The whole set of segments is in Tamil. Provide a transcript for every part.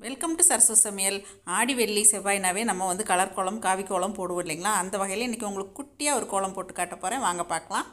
வெல்கம் டு சரசு சமையல். ஆடி வெள்ளி செவ்வாய்னாவே நம்ம கலர் கோலம் காவி கோலம் போடுவோம் இல்லைங்களா? அந்த வகையில் இன்றைக்கி உங்களுக்கு குட்டியாக ஒரு கோலம் போட்டு காட்ட போகிறேன். வாங்க பார்க்கலாம்.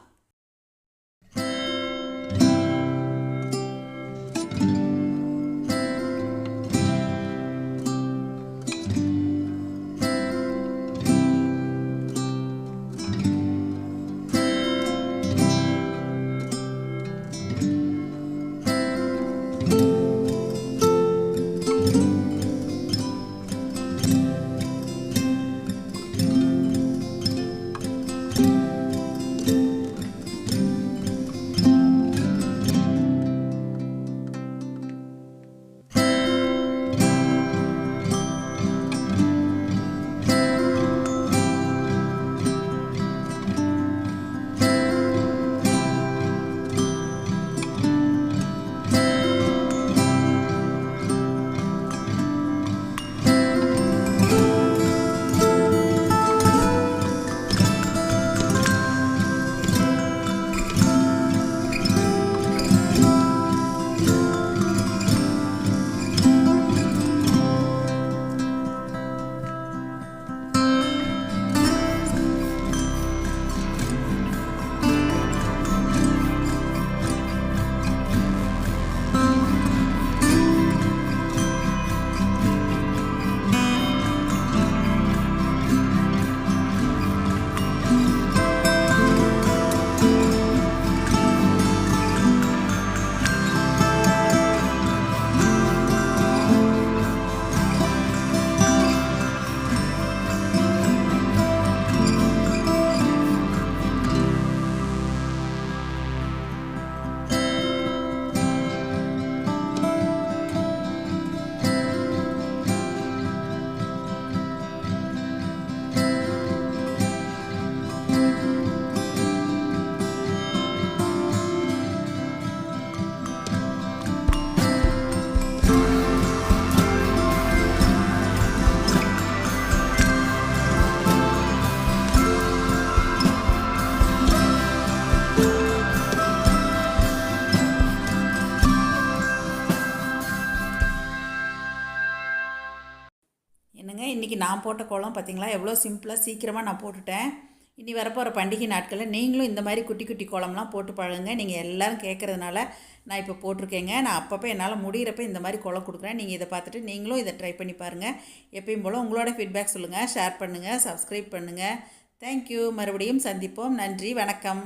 என்னங்க, இன்றைக்கி நான் போட்ட கோலம் பார்த்திங்களா? எவ்வளோ சிம்பிளாக சீக்கிரமாக நான் போட்டுட்டேன். இனி வரப்போகிற பண்டிகை நாட்களில் நீங்களும் இந்த மாதிரி குட்டி குட்டி கோலம்லாம் போட்டு பழகுங்க. நீங்கள் எல்லோரும் கேட்குறதுனால நான் இப்போ போட்டிருக்கேங்க. நான் அப்பப்போ என்னால் முடிகிறப்ப இந்த மாதிரி கோலம் கொடுக்குறேன். நீங்கள் இதை பார்த்துட்டு நீங்களும் இதை ட்ரை பண்ணி பாருங்கள். எப்பயும் போல் உங்களோட ஃபீட்பேக் சொல்லுங்கள், ஷேர் பண்ணுங்கள், சப்ஸ்கிரைப் பண்ணுங்கள். தேங்க்யூ. மறுபடியும் சந்திப்போம். நன்றி, வணக்கம்.